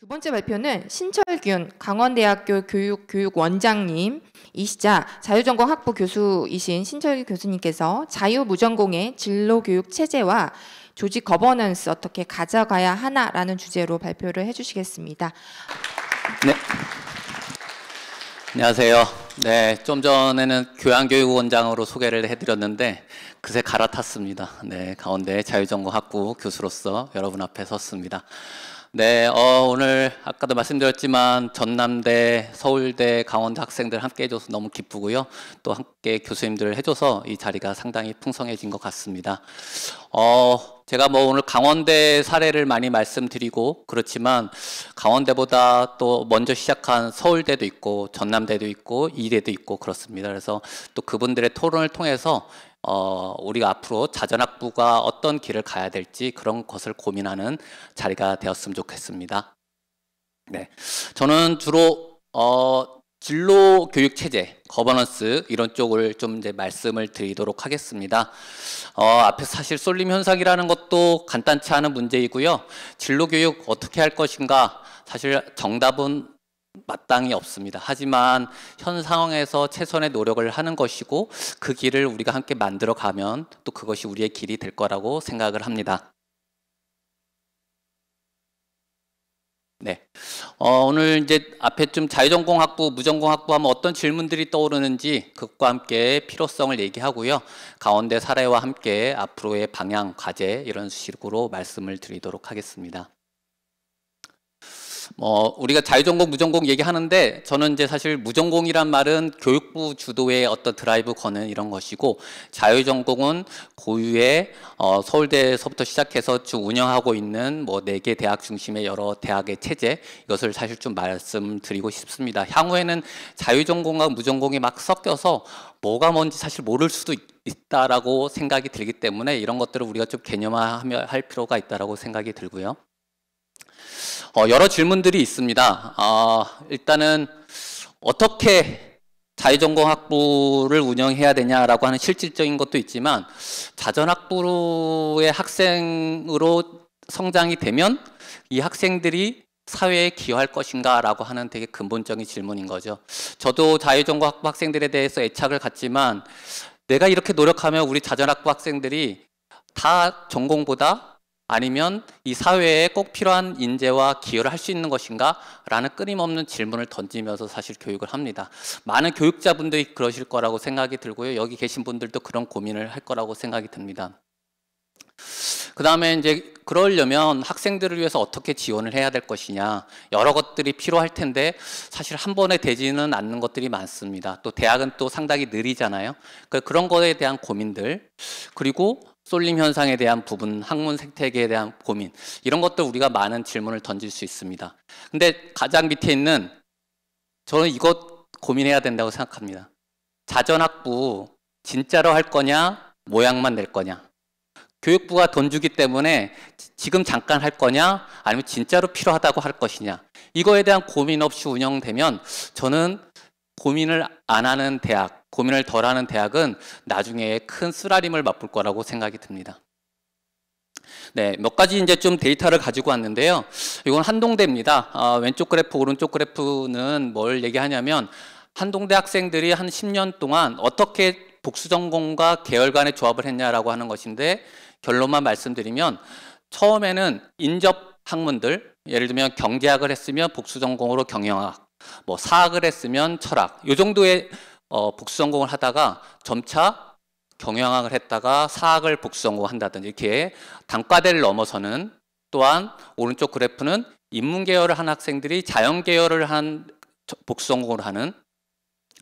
두 번째 발표는 신철균 강원대학교 교육원장님이시자 자유전공학부 교수이신 신철균 교수님께서 자유무전공의 진로교육 체제와 조직 거버넌스 어떻게 가져가야 하나라는 주제로 발표를 해주시겠습니다. 네. 안녕하세요. 네, 좀 전에는 교양교육원장으로 소개를 해드렸는데 그새 갈아탔습니다. 네, 강원대 자유전공학부 교수로서 여러분 앞에 섰습니다. 네, 오늘 아까도 말씀드렸지만 전남대, 서울대, 강원대 학생들 함께 해줘서 너무 기쁘고요. 또 함께 교수님들 해줘서 이 자리가 상당히 풍성해진 것 같습니다. 제가 뭐 오늘 강원대 사례를 많이 말씀드리고 그렇지만 강원대보다 또 먼저 시작한 서울대도 있고 전남대도 있고 이대도 있고 그렇습니다. 그래서 또 그분들의 토론을 통해서 우리가 앞으로 자전학부가 어떤 길을 가야 될지 그런 것을 고민하는 자리가 되었으면 좋겠습니다. 네, 저는 주로 진로 교육 체제, 거버넌스 이런 쪽을 좀 이제 말씀을 드리도록 하겠습니다. 앞에 사실 쏠림 현상이라는 것도 간단치 않은 문제이고요. 진로 교육 어떻게 할 것인가 사실 정답은 마땅히 없습니다. 하지만 현 상황에서 최선의 노력을 하는 것이고 그 길을 우리가 함께 만들어 가면 또 그것이 우리의 길이 될 거라고 생각을 합니다. 네, 오늘 이제 앞에 좀 자유전공학부, 무전공학부 하면 어떤 질문들이 떠오르는지 그것과 함께 필요성을 얘기하고요. 강원대 사례와 함께 앞으로의 방향, 과제 이런 식으로 말씀을 드리도록 하겠습니다. 우리가 자유전공, 무전공 얘기하는데 저는 이제 사실 무전공이란 말은 교육부 주도의 어떤 드라이브 거는 이런 것이고 자유전공은 고유의 서울대에서부터 시작해서 쭉 운영하고 있는 뭐 4개 대학 중심의 여러 대학의 체제 이것을 사실 좀 말씀드리고 싶습니다. 향후에는 자유전공과 무전공이 막 섞여서 뭐가 뭔지 사실 모를 수도 있다라고 생각이 들기 때문에 이런 것들을 우리가 좀 개념화하며 할 필요가 있다라고 생각이 들고요. 여러 질문들이 있습니다. 일단은 어떻게 자유전공학부를 운영해야 되냐라고 하는 실질적인 것도 있지만 자전학부의 학생으로 성장이 되면 이 학생들이 사회에 기여할 것인가 라고 하는 되게 근본적인 질문인 거죠. 저도 자유전공학부 학생들에 대해서 애착을 갖지만 내가 이렇게 노력하면 우리 자전학부 학생들이 다 전공보다 아니면 이 사회에 꼭 필요한 인재와 기여를 할 수 있는 것인가? 라는 끊임없는 질문을 던지면서 사실 교육을 합니다. 많은 교육자분들이 그러실 거라고 생각이 들고요. 여기 계신 분들도 그런 고민을 할 거라고 생각이 듭니다. 그 다음에 이제 그러려면 학생들을 위해서 어떻게 지원을 해야 될 것이냐 여러 것들이 필요할 텐데 사실 한 번에 되지는 않는 것들이 많습니다. 또 대학은 또 상당히 느리잖아요. 그런 거에 대한 고민들 그리고 쏠림 현상에 대한 부분, 학문 생태계에 대한 고민 이런 것들 우리가 많은 질문을 던질 수 있습니다. 근데 가장 밑에 있는 저는 이것 고민해야 된다고 생각합니다. 자전학부 진짜로 할 거냐 모양만 낼 거냐 교육부가 돈 주기 때문에 지금 잠깐 할 거냐 아니면 진짜로 필요하다고 할 것이냐 이거에 대한 고민 없이 운영되면 저는 고민을 안 하는 대학 고민을 덜 하는 대학은 나중에 큰 쓰라림을 맛볼 거라고 생각이 듭니다. 네, 몇 가지 이제 좀 데이터를 가지고 왔는데요. 이건 한동대입니다. 왼쪽 그래프, 오른쪽 그래프는 뭘 얘기하냐면 한동대 학생들이 한 10년 동안 어떻게 복수전공과 계열 간의 조합을 했냐라고 하는 것인데 결론만 말씀드리면 처음에는 인접 학문들 예를 들면 경제학을 했으면 복수전공으로 경영학 뭐 사학을 했으면 철학 이 정도의 복수전공을 하다가 점차 경영학을 했다가 사학을 복수전공한다든지 이렇게 단과대를 넘어서는 또한 오른쪽 그래프는 인문계열을 한 학생들이 자연계열을 한 복수전공을 하는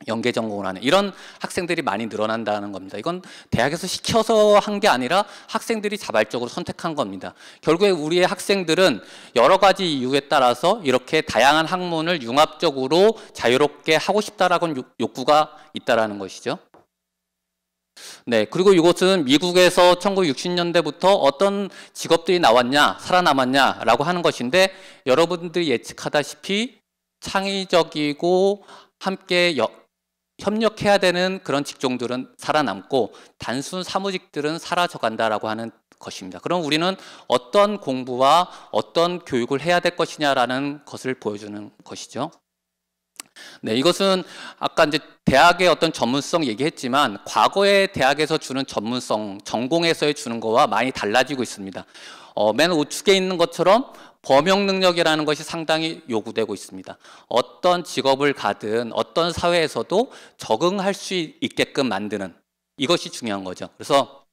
연계전공을 하는 이런 학생들이 많이 늘어난다는 겁니다. 이건 대학에서 시켜서 한 게 아니라 학생들이 자발적으로 선택한 겁니다. 결국에 우리의 학생들은 여러 가지 이유에 따라서 이렇게 다양한 학문을 융합적으로 자유롭게 하고 싶다라는 욕구가 있다라는 것이죠. 네, 그리고 이것은 미국에서 1960년대부터 어떤 직업들이 나왔냐, 살아남았냐라고 하는 것인데 여러분들이 예측하다시피 창의적이고 함께 협력해야 되는 그런 직종들은 살아남고 단순 사무직들은 사라져간다라고 하는 것입니다. 그럼 우리는 어떤 공부와 어떤 교육을 해야 될 것이냐라는 것을 보여주는 것이죠. 네, 이것은 아까 이제 대학의 어떤 전문성 얘기했지만 과거에 대학에서 주는 전문성, 전공에서의 주는 거와 많이 달라지고 있습니다. 맨 우측에 있는 것처럼 범용 능력이라는 것이 상당히 요구되고 있습니다. 어떤 직업을 가든 어떤 사회에서도 적응할 수 있게끔 만드는 이것이 중요한 거죠. 그래서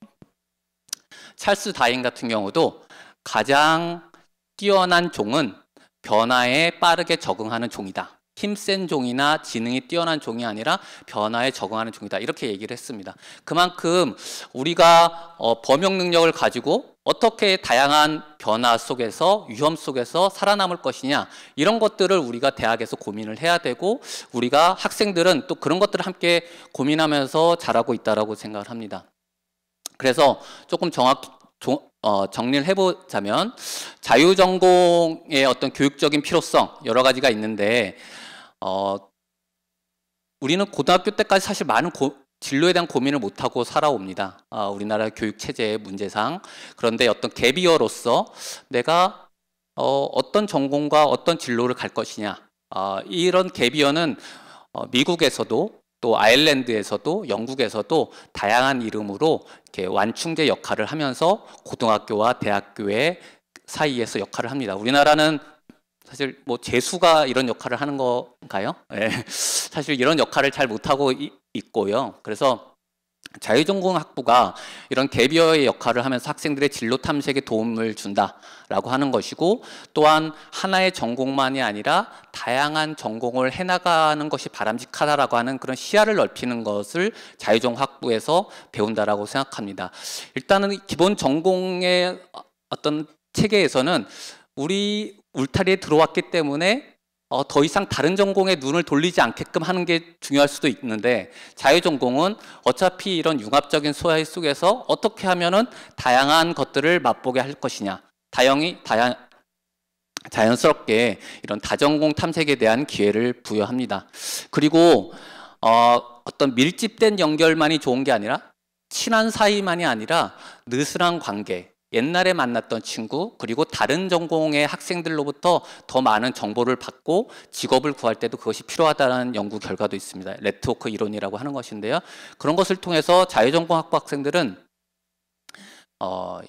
찰스 다윈 같은 경우도 가장 뛰어난 종은 변화에 빠르게 적응하는 종이다. 힘센 종이나 지능이 뛰어난 종이 아니라 변화에 적응하는 종이다. 이렇게 얘기를 했습니다. 그만큼 우리가 범용 능력을 가지고 어떻게 다양한 변화 속에서 위험 속에서 살아남을 것이냐 이런 것들을 우리가 대학에서 고민을 해야 되고 우리가 학생들은 또 그런 것들을 함께 고민하면서 자라고 있다라고 생각을 합니다. 그래서 조금 정확히 정리를 해보자면 자유전공의 어떤 교육적인 필요성 여러 가지가 있는데 우리는 고등학교 때까지 사실 많은 진로에 대한 고민을 못하고 살아옵니다. 우리나라 교육 체제의 문제상. 그런데 어떤 갭이어로서 내가 어떤 전공과 어떤 진로를 갈 것이냐 이런 갭이어는 미국에서도 또 아일랜드에서도 영국에서도 다양한 이름으로 이렇게 완충제 역할을 하면서 고등학교와 대학교의 사이에서 역할을 합니다. 우리나라는 사실 뭐 재수가 이런 역할을 하는 건가요? 네. 사실 이런 역할을 잘 못하고 있고요. 그래서 자유전공학부가 이런 갭이어의 역할을 하면서 학생들의 진로 탐색에 도움을 준다라고 하는 것이고 또한 하나의 전공만이 아니라 다양한 전공을 해나가는 것이 바람직하다라고 하는 그런 시야를 넓히는 것을 자유전공학부에서 배운다라고 생각합니다. 일단은 기본 전공의 어떤 체계에서는 우리 울타리에 들어왔기 때문에 더 이상 다른 전공에 눈을 돌리지 않게끔 하는 게 중요할 수도 있는데 자유전공은 어차피 이런 융합적인 소야 속에서 어떻게 하면은 다양한 것들을 맛보게 할 것이냐 자연스럽게 이런 다전공 탐색에 대한 기회를 부여합니다. 그리고 어떤 밀집된 연결만이 좋은 게 아니라 친한 사이만이 아니라 느슨한 관계 옛날에 만났던 친구 그리고 다른 전공의 학생들로부터 더 많은 정보를 받고 직업을 구할 때도 그것이 필요하다는 연구 결과도 있습니다. 네트워크 이론이라고 하는 것인데요. 그런 것을 통해서 자유전공학부 학생들은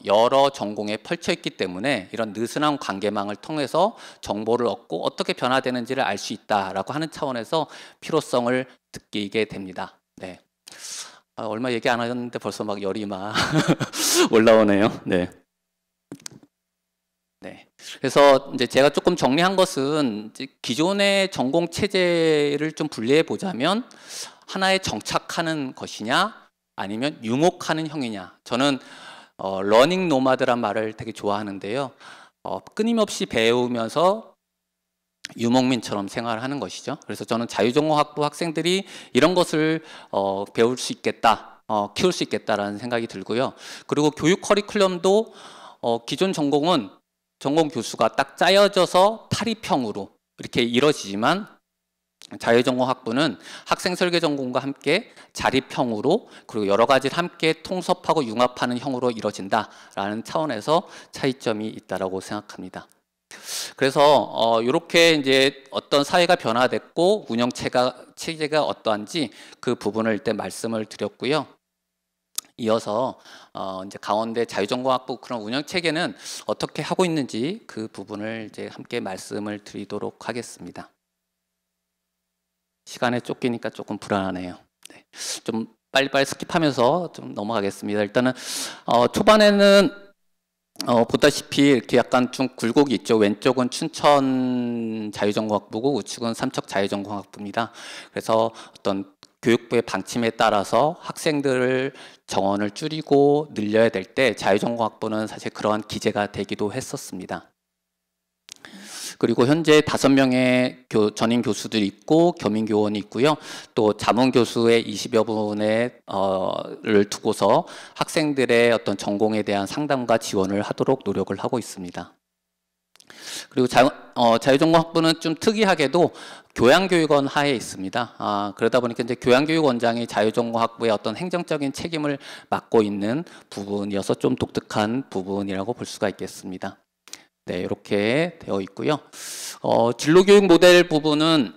여러 전공에 펼쳐 있기 때문에 이런 느슨한 관계망을 통해서 정보를 얻고 어떻게 변화되는지를 알 수 있다라고 하는 차원에서 필요성을 느끼게 됩니다. 네. 얼마 얘기 안 하셨는데 벌써 막 열이 막 올라오네요. 네. 네. 그래서 이제 제가 조금 정리한 것은 이제 기존의 전공 체제를 좀 분리해 보자면 하나에 정착하는 것이냐 아니면 유목하는 형이냐. 저는 러닝 노마드란 말을 되게 좋아하는데요. 끊임없이 배우면서 유목민처럼 생활을 하는 것이죠. 그래서 저는 자유전공학부 학생들이 이런 것을 배울 수 있겠다, 키울 수 있겠다라는 생각이 들고요. 그리고 교육 커리큘럼도 기존 전공은 전공 교수가 딱 짜여져서 탈입형으로 이렇게 이루어지지만 자유전공학부는 학생 설계 전공과 함께 자립형으로 그리고 여러 가지를 함께 통섭하고 융합하는 형으로 이루어진다라는 차원에서 차이점이 있다라고 생각합니다. 그래서 이렇게 이제 어떤 사회가 변화됐고 운영 체제가 어떠한지 그 부분을 일단 말씀을 드렸고요. 이어서 이제 강원대 자유전공학부 그런 운영 체계는 어떻게 하고 있는지 그 부분을 이제 함께 말씀을 드리도록 하겠습니다. 시간에 쫓기니까 조금 불안하네요. 네. 좀 빨리빨리 스킵하면서 좀 넘어가겠습니다. 일단은 초반에는 보다시피 이렇게 약간 좀 굴곡이 있죠. 왼쪽은 춘천 자유전공학부고 우측은 삼척 자유전공학부입니다. 그래서 어떤 교육부의 방침에 따라서 학생들을 정원을 줄이고 늘려야 될 때 자유전공학부는 사실 그러한 기재가 되기도 했었습니다. 그리고 현재 5명의 전임 교수들이 있고 겸임교원이 있고요. 또 자문교수의 20여 분을 두고서 학생들의 어떤 전공에 대한 상담과 지원을 하도록 노력을 하고 있습니다. 그리고 자유전공학부는 좀 특이하게도 교양교육원 하에 있습니다. 그러다 보니까 이제 교양교육원장이 자유전공학부의 어떤 행정적인 책임을 맡고 있는 부분이어서 좀 독특한 부분이라고 볼 수가 있겠습니다. 네, 이렇게 되어 있고요. 진로교육 모델 부분은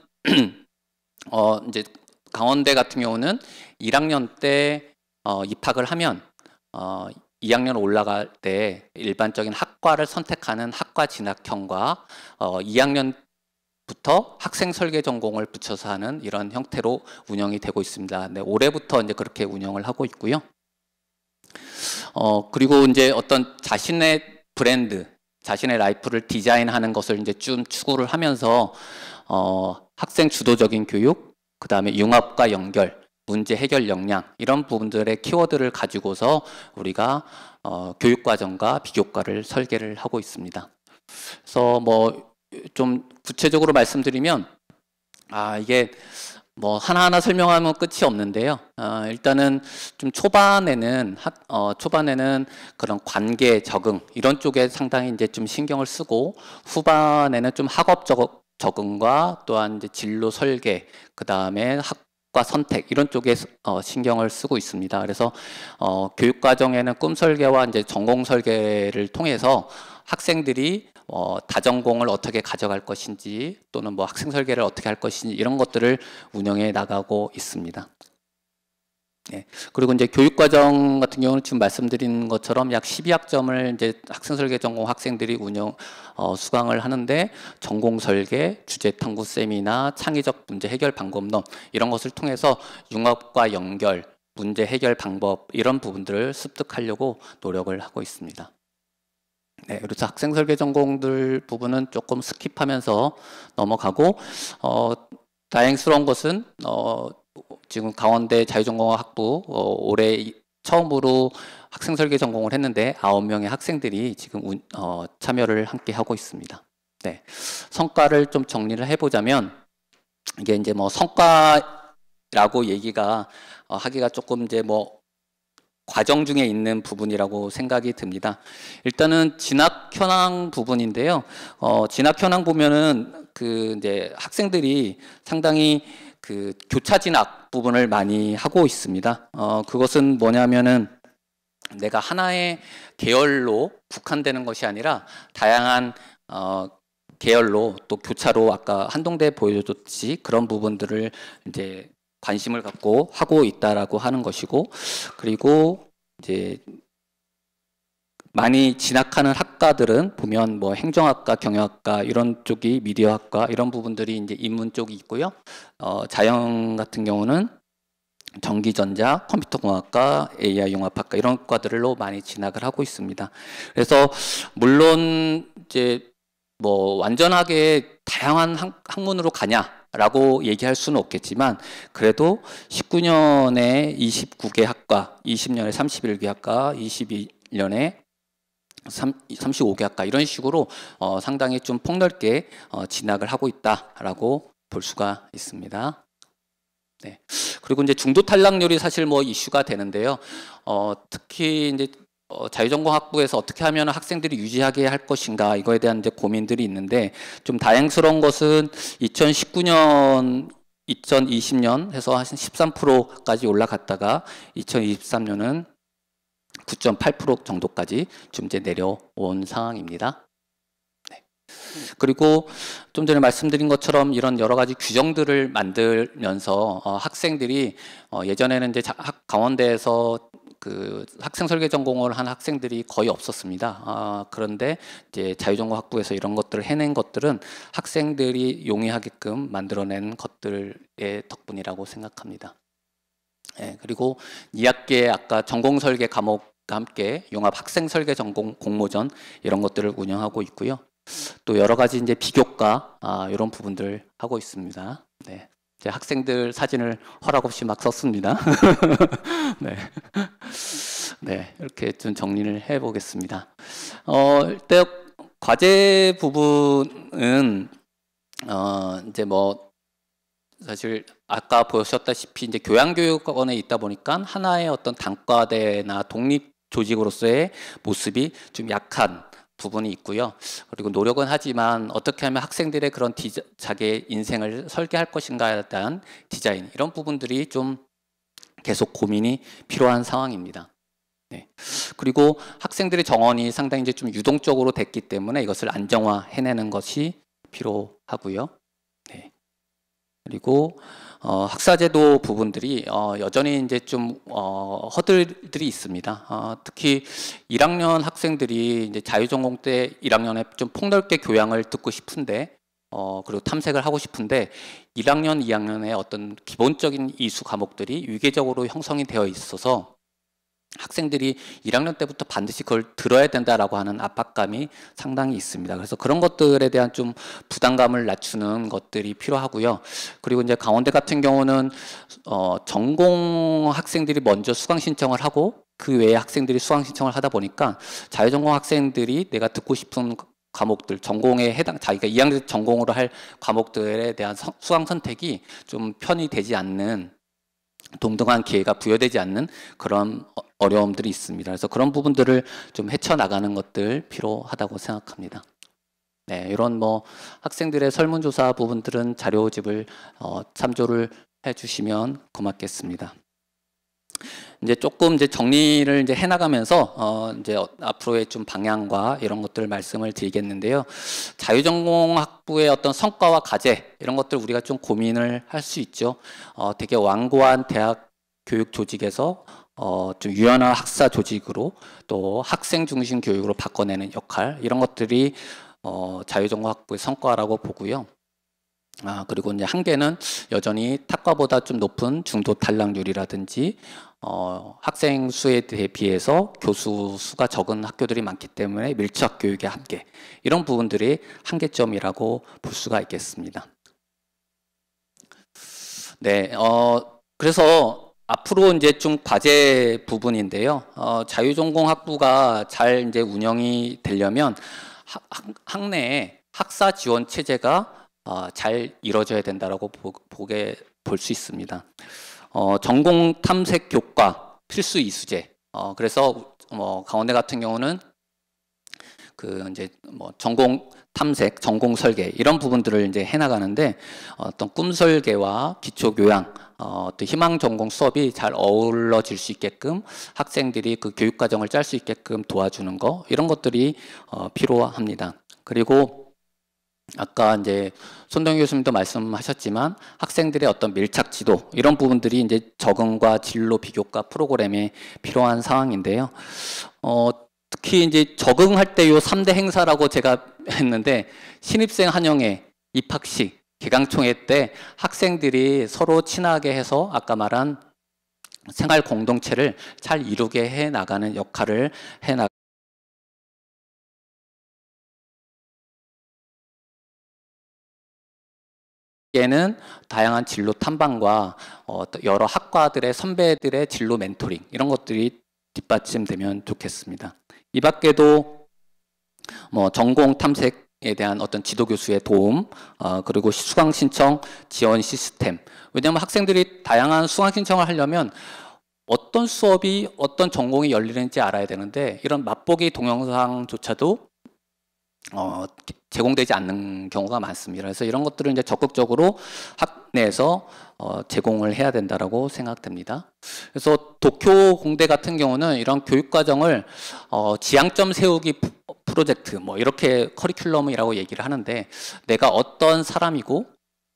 이제 강원대 같은 경우는 1학년 때 입학을 하면 2학년 올라갈 때 일반적인 학과를 선택하는 학과 진학형과 2학년부터 학생 설계 전공을 붙여서 하는 이런 형태로 운영이 되고 있습니다. 네, 올해부터 이제 그렇게 운영을 하고 있고요. 그리고 이제 어떤 자신의 브랜드, 자신의 라이프를 디자인하는 것을 이제 좀 추구를 하면서 학생 주도적인 교육, 그 다음에 융합과 연결, 문제 해결 역량 이런 부분들의 키워드를 가지고서 우리가 교육과정과 비교과를 설계를 하고 있습니다. 그래서 뭐 좀 구체적으로 말씀드리면 이게 뭐 하나하나 설명하면 끝이 없는데요. 일단은 좀 초반에는 그런 관계 적응 이런 쪽에 상당히 이제 좀 신경을 쓰고 후반에는 좀 학업 적응과 또한 이제 진로 설계 그 다음에 학과 선택 이런 쪽에 신경을 쓰고 있습니다. 그래서 교육 과정에는 꿈 설계와 이제 전공 설계를 통해서 학생들이 다전공을 어떻게 가져갈 것인지 또는 뭐 학생 설계를 어떻게 할 것인지 이런 것들을 운영해 나가고 있습니다. 네. 그리고 이제 교육과정 같은 경우는 지금 말씀드린 것처럼 약 12학점을 이제 학생 설계 전공 학생들이 수강을 하는데 전공 설계, 주제 탐구 세미나, 창의적 문제 해결 방법론 이런 것을 통해서 융합과 연결, 문제 해결 방법 이런 부분들을 습득하려고 노력을 하고 있습니다. 네, 그래서 학생 설계 전공들 부분은 조금 스킵하면서 넘어가고 다행스러운 것은 지금 강원대 자유전공학부 올해 처음으로 학생 설계 전공을 했는데 9명의 학생들이 지금 참여를 함께 하고 있습니다. 네, 성과를 좀 정리를 해보자면 이게 이제 뭐 성과라고 얘기가 하기가 조금 이제 뭐 과정 중에 있는 부분이라고 생각이 듭니다. 일단은 진학 현황 부분인데요. 진학 현황 보면은 그 이제 학생들이 상당히 그 교차 진학 부분을 많이 하고 있습니다. 그것은 뭐냐면은 내가 하나의 계열로 국한되는 것이 아니라 다양한 계열로 또 교차로 아까 한동대 보여줬듯이 그런 부분들을 이제 관심을 갖고 하고 있다라고 하는 것이고, 그리고 이제 많이 진학하는 학과들은 보면 뭐 행정학과, 경영학과 이런 쪽이 미디어학과 이런 부분들이 이제 인문 쪽이 있고요. 자영 같은 경우는 전기전자, 컴퓨터공학과, AI 융합학과 이런 과들로 많이 진학을 하고 있습니다. 그래서 물론 이제 뭐 완전하게 다양한 학문으로 가냐라고 얘기할 수는 없겠지만 그래도 19년에 29개 학과, 20년에 31개 학과, 22년에 35개 학과 이런 식으로 상당히 좀 폭넓게 진학을 하고 있다라고 볼 수가 있습니다. 네. 그리고 이제 중도 탈락률이 사실 뭐 이슈가 되는데요. 특히 이제 자유전공학부에서 어떻게 하면 학생들이 유지하게 할 것인가 이거에 대한 이제 고민들이 있는데 좀 다행스러운 것은 2019년, 2020년 해서 한 13%까지 올라갔다가 2023년은 9.8% 정도까지 좀 이제 내려온 상황입니다. 네. 그리고 좀 전에 말씀드린 것처럼 이런 여러 가지 규정들을 만들면서 학생들이 예전에는 이제 강원대에서 그 학생 설계 전공을 한 학생들이 거의 없었습니다. 그런데 이제 자유전공학부에서 이런 것들을 해낸 것들은 학생들이 용이하게끔 만들어낸 것들의 덕분이라고 생각합니다. 네, 그리고 2학기에 아까 전공 설계 과목과 함께 융합 학생 설계 전공 공모전 이런 것들을 운영하고 있고요. 또 여러 가지 이제 비교과 이런 부분들 하고 있습니다. 네. 이제 학생들 사진을 허락 없이 막 썼습니다. 네. 네, 이렇게 좀 정리를 해 보겠습니다. 일단 과제 부분은 이제 뭐 사실 아까 보셨다시피 이제 교양교육원에 있다 보니까 하나의 어떤 단과대나 독립 조직으로서의 모습이 좀 약한 부분이 있고요. 그리고 노력은 하지만 어떻게 하면 학생들의 그런 자기의 인생을 설계할 것인가에 대한 디자인, 이런 부분들이 좀 계속 고민이 필요한 상황입니다. 네. 그리고 학생들의 정원이 상당히 이제 좀 유동적으로 됐기 때문에 이것을 안정화해내는 것이 필요하고요. 네. 그리고 학사제도 부분들이 여전히 이제 좀 허들들이 있습니다. 특히 1학년 학생들이 이제 자유전공 때 1학년에 좀 폭넓게 교양을 듣고 싶은데 그리고 탐색을 하고 싶은데 1학년, 2학년에 어떤 기본적인 이수 과목들이 위계적으로 형성이 되어 있어서 학생들이 1학년 때부터 반드시 그걸 들어야 된다라고 하는 압박감이 상당히 있습니다. 그래서 그런 것들에 대한 좀 부담감을 낮추는 것들이 필요하고요. 그리고 이제 강원대 같은 경우는 전공 학생들이 먼저 수강 신청을 하고 그 외에 학생들이 수강 신청을 하다 보니까 자유전공 학생들이 내가 듣고 싶은 과목들, 전공에 해당, 자기가 2학년 전공으로 할 과목들에 대한 수강 선택이 좀 편이 되지 않는, 동등한 기회가 부여되지 않는 그런 어려움들이 있습니다. 그래서 그런 부분들을 좀 헤쳐나가는 것들 필요하다고 생각합니다. 네, 이런 뭐 학생들의 설문조사 부분들은 자료집을 참조를 해주시면 고맙겠습니다. 이제 조금 이제 정리를 이제 해나가면서 이제 앞으로의 좀 방향과 이런 것들을 말씀을 드리겠는데요. 자유전공 학부의 어떤 성과와 과제, 이런 것들 우리가 좀 고민을 할 수 있죠. 되게 완고한 대학 교육 조직에서 좀 유연한 학사 조직으로 또 학생 중심 교육으로 바꿔내는 역할, 이런 것들이 자유전공 학부의 성과라고 보고요. 그리고 이제 한계는 여전히 탁과보다 좀 높은 중도 탈락률이라든지 학생 수에 비해서 교수 수가 적은 학교들이 많기 때문에 밀착 교육의 한계, 이런 부분들이 한계점이라고 볼 수가 있겠습니다. 네, 그래서 앞으로 이제 좀 과제 부분인데요. 자유전공 학부가 잘 이제 운영이 되려면 학내에 학사 지원 체제가 잘 이루어져야 된다라고 볼 수 있습니다. 전공 탐색 교과 필수 이수제. 그래서 강원대 같은 경우는 그 이제 뭐 전공 탐색, 전공 설계, 이런 부분들을 이제 해나가는데 어떤 꿈 설계와 기초 교양, 또 희망 전공 수업이 잘 어우러질 수 있게끔 학생들이 그 교육 과정을 짤 수 있게끔 도와주는 거, 이런 것들이 필요합니다. 그리고 아까 이제 손동희 교수님도 말씀하셨지만 학생들의 어떤 밀착 지도, 이런 부분들이 이제 적응과 진로 비교과 프로그램에 필요한 상황인데요. 특히 이제 적응할 때 요 3대 행사라고 제가 했는데, 신입생 환영회, 입학식, 개강총회 때 학생들이 서로 친하게 해서 아까 말한 생활 공동체를 잘 이루게 해 나가는 역할을 에는 다양한 진로 탐방과 여러 학과들의 선배들의 진로 멘토링, 이런 것들이 뒷받침되면 좋겠습니다. 이 밖에도 뭐 전공 탐색에 대한 어떤 지도 교수의 도움, 그리고 수강 신청 지원 시스템. 왜냐하면 학생들이 다양한 수강 신청을 하려면 어떤 수업이 어떤 전공이 열리는지 알아야 되는데, 이런 맛보기 동영상조차도 제공되지 않는 경우가 많습니다. 그래서 이런 것들을 이제 적극적으로 학내에서 제공을 해야 된다라고 생각됩니다. 그래서 도쿄 공대 같은 경우는 이런 교육 과정을 지향점 세우기 프로젝트, 뭐 이렇게 커리큘럼이라고 얘기를 하는데, 내가 어떤 사람이고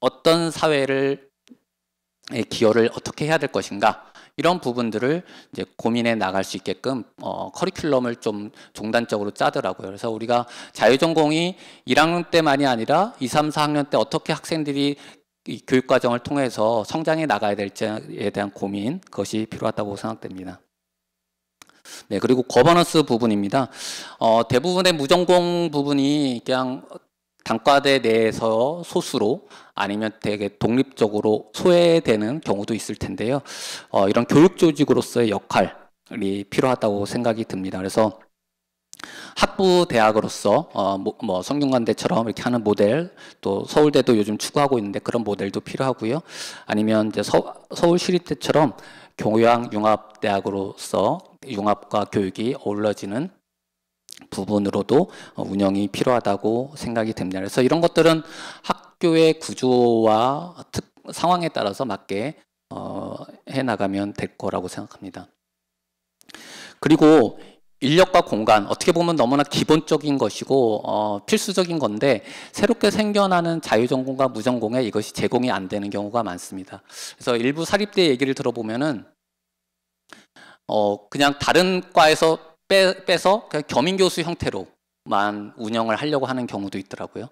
어떤 사회를 기여를 어떻게 해야 될 것인가, 이런 부분들을 이제 고민해 나갈 수 있게끔 커리큘럼을 좀 종단적으로 짜더라고요. 그래서 우리가 자유전공이 1학년 때만이 아니라 2, 3, 4학년 때 어떻게 학생들이 이 교육과정을 통해서 성장해 나가야 될지에 대한 고민, 그것이 필요하다고 생각됩니다. 네, 그리고 거버넌스 부분입니다. 대부분의 무전공 부분이 그냥 단과대 내에서 소수로, 아니면 되게 독립적으로 소외되는 경우도 있을 텐데요. 이런 교육 조직으로서의 역할이 필요하다고 생각이 듭니다. 그래서 학부 대학으로서 뭐 성균관대처럼 이렇게 하는 모델, 또 서울대도 요즘 추구하고 있는데 그런 모델도 필요하고요. 아니면 이제 서울시립대처럼 교양 융합 대학으로서 융합과 교육이 어우러지는 부분으로도 운영이 필요하다고 생각이 됩니다. 그래서 이런 것들은 학교의 구조와 상황에 따라서 맞게 해나가면 될 거라고 생각합니다. 그리고 인력과 공간, 어떻게 보면 너무나 기본적인 것이고 필수적인 건데 새롭게 생겨나는 자유전공과 무전공에 이것이 제공이 안 되는 경우가 많습니다. 그래서 일부 사립대 얘기를 들어보면은 그냥 다른 과에서 빼서 그냥 겸임교수 형태로만 운영을 하려고 하는 경우도 있더라고요.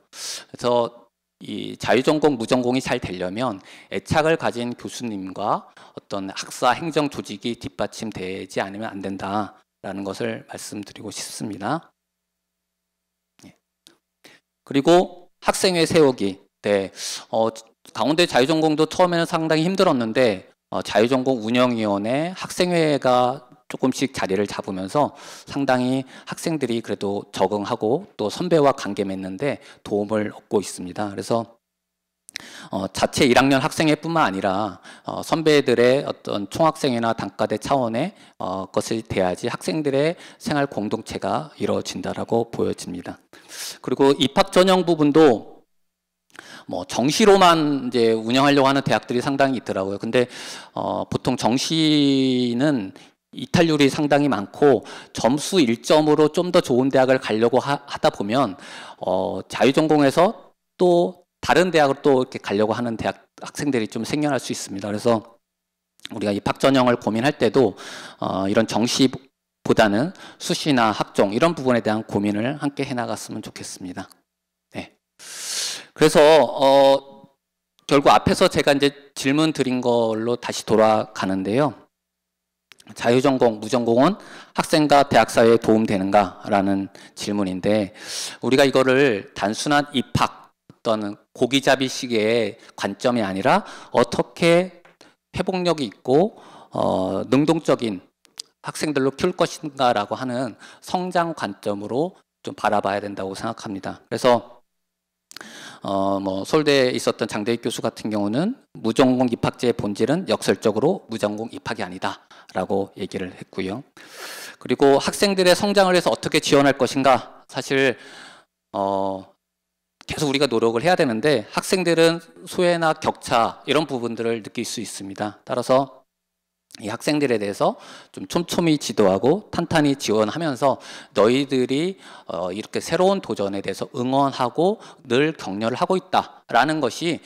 그래서 이 자유전공, 무전공이 잘 되려면 애착을 가진 교수님과 어떤 학사 행정 조직이 뒷받침되지 않으면 안 된다라는 것을 말씀드리고 싶습니다. 그리고 학생회 세우기. 네, 강원대 자유전공도 처음에는 상당히 힘들었는데 자유전공 운영위원회 학생회가 조금씩 자리를 잡으면서 상당히 학생들이 그래도 적응하고 또 선배와 관계 맺는데 도움을 얻고 있습니다. 그래서 자체 1학년 학생회뿐만 아니라 선배들의 어떤 총학생회나 단과대 차원의 것을 대야지 학생들의 생활 공동체가 이루어진다라고 보여집니다. 그리고 입학 전형 부분도 뭐 정시로만 이제 운영하려고 하는 대학들이 상당히 있더라고요. 근데 보통 정시는 이탈률이 상당히 많고 점수 1점으로 좀 더 좋은 대학을 가려고 하다 보면 자유전공에서 또 다른 대학을 또 이렇게 가려고 하는 대학 학생들이 좀 생겨날 수 있습니다. 그래서 우리가 입학 전형을 고민할 때도 이런 정시보다는 수시나 학종 이런 부분에 대한 고민을 함께 해나갔으면 좋겠습니다. 네. 그래서 결국 앞에서 제가 이제 질문 드린 걸로 다시 돌아가는데요. 자유전공, 무전공은 학생과 대학 사회에 도움되는가라는 질문인데 우리가 이거를 단순한 입학, 어떤 고기잡이식의 관점이 아니라 어떻게 회복력이 있고 능동적인 학생들로 키울 것인가라고 하는 성장 관점으로 좀 바라봐야 된다고 생각합니다. 그래서 뭐 서울대에 있었던 장대익 교수 같은 경우는 무전공 입학제의 본질은 역설적으로 무전공 입학이 아니다라고 얘기를 했고요. 그리고 학생들의 성장을 위해서 어떻게 지원할 것인가, 사실 계속 우리가 노력을 해야 되는데 학생들은 소외나 격차 이런 부분들을 느낄 수 있습니다. 따라서 이 학생들에 대해서 좀 촘촘히 지도하고 탄탄히 지원하면서 너희들이 이렇게 새로운 도전에 대해서 응원하고 늘 격려를 하고 있다라는 것이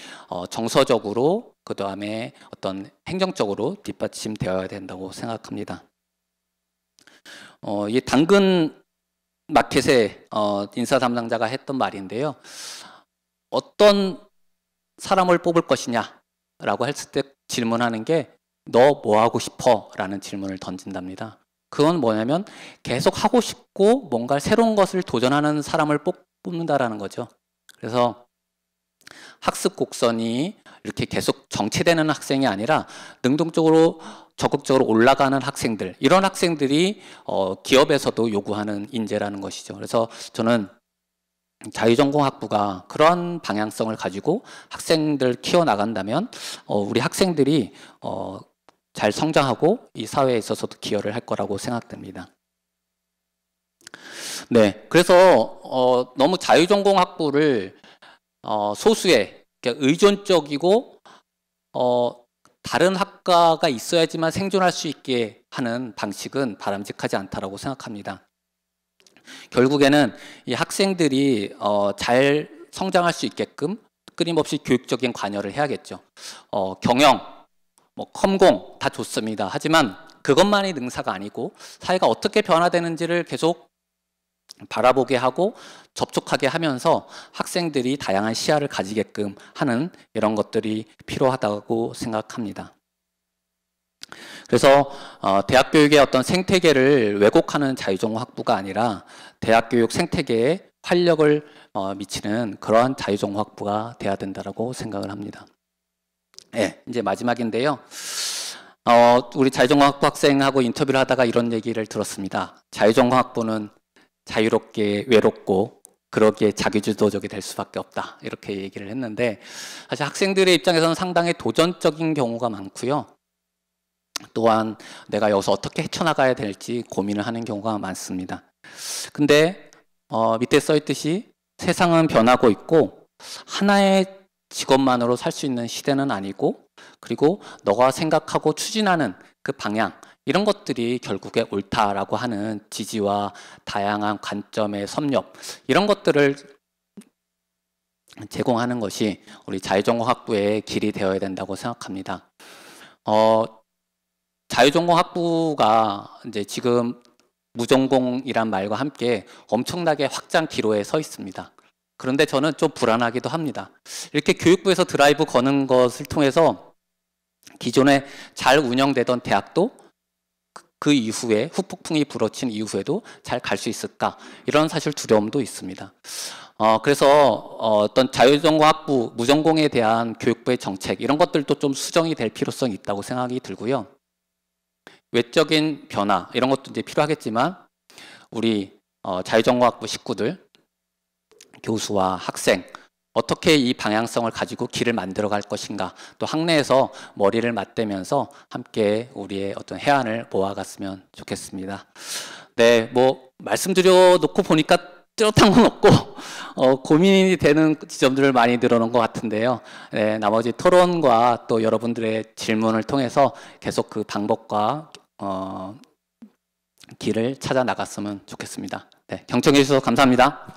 정서적으로 그 다음에 어떤 행정적으로 뒷받침되어야 된다고 생각합니다. 이 당근 마켓에 인사 담당자가 했던 말인데요. 어떤 사람을 뽑을 것이냐라고 했을 때 질문하는 게 너 뭐 하고 싶어? 라는 질문을 던진답니다. 그건 뭐냐면 계속 하고 싶고 뭔가 새로운 것을 도전하는 사람을 뽑는다라는 거죠. 그래서 학습 곡선이 이렇게 계속 정체되는 학생이 아니라 능동적으로 적극적으로 올라가는 학생들, 이런 학생들이 기업에서도 요구하는 인재라는 것이죠. 그래서 저는 자유전공학부가 그런 방향성을 가지고 학생들 키워나간다면 우리 학생들이 잘 성장하고 이 사회에 있어서도 기여를 할 거라고 생각됩니다. 네, 그래서 너무 자유전공학부를 소수의 의존적이고 다른 학과가 있어야지만 생존할 수 있게 하는 방식은 바람직하지 않다라고 생각합니다. 결국에는 이 학생들이 잘 성장할 수 있게끔 끊임없이 교육적인 관여를 해야겠죠. 경영, 뭐 컴공 다 좋습니다. 하지만 그것만이 능사가 아니고 사회가 어떻게 변화되는지를 계속 바라보게 하고 접촉하게 하면서 학생들이 다양한 시야를 가지게끔 하는 이런 것들이 필요하다고 생각합니다. 그래서 대학 교육의 어떤 생태계를 왜곡하는 자유전공학부가 아니라 대학 교육 생태계에 활력을 미치는 그러한 자유전공학부가 돼야 된다고 생각을 합니다. 네, 이제 마지막인데요. 우리 자유전공학부 학생하고 인터뷰를 하다가 이런 얘기를 들었습니다. 자유전공학부는 자유롭게 외롭고 그러기에 자기주도적이 될 수밖에 없다, 이렇게 얘기를 했는데 사실 학생들의 입장에서는 상당히 도전적인 경우가 많고요. 또한 내가 여기서 어떻게 헤쳐나가야 될지 고민을 하는 경우가 많습니다. 근데 밑에 써 있듯이 세상은 변하고 있고 하나의 직업만으로 살 수 있는 시대는 아니고, 그리고 너가 생각하고 추진하는 그 방향, 이런 것들이 결국에 옳다라고 하는 지지와 다양한 관점의 섭렵, 이런 것들을 제공하는 것이 우리 자유전공학부의 길이 되어야 된다고 생각합니다. 자유전공학부가 이제 지금 무전공이란 말과 함께 엄청나게 확장 기로에 서 있습니다. 그런데 저는 좀 불안하기도 합니다. 이렇게 교육부에서 드라이브 거는 것을 통해서 기존에 잘 운영되던 대학도 그 이후에 후폭풍이 불어친 이후에도 잘 갈 수 있을까, 이런 사실 두려움도 있습니다. 그래서 어떤 자유전공학부 무전공에 대한 교육부의 정책, 이런 것들도 좀 수정이 될 필요성이 있다고 생각이 들고요. 외적인 변화, 이런 것도 이제 필요하겠지만 우리 자유전공학부 식구들, 교수와 학생, 어떻게 이 방향성을 가지고 길을 만들어 갈 것인가, 또 학내에서 머리를 맞대면서 함께 우리의 어떤 해안을 모아갔으면 좋겠습니다. 네, 뭐 말씀드려 놓고 보니까 뚜렷한 건 없고 고민이 되는 지점들을 많이 늘어놓은 것 같은데요. 네, 나머지 토론과 또 여러분들의 질문을 통해서 계속 그 방법과 길을 찾아 나갔으면 좋겠습니다. 네, 경청해 주셔서 감사합니다.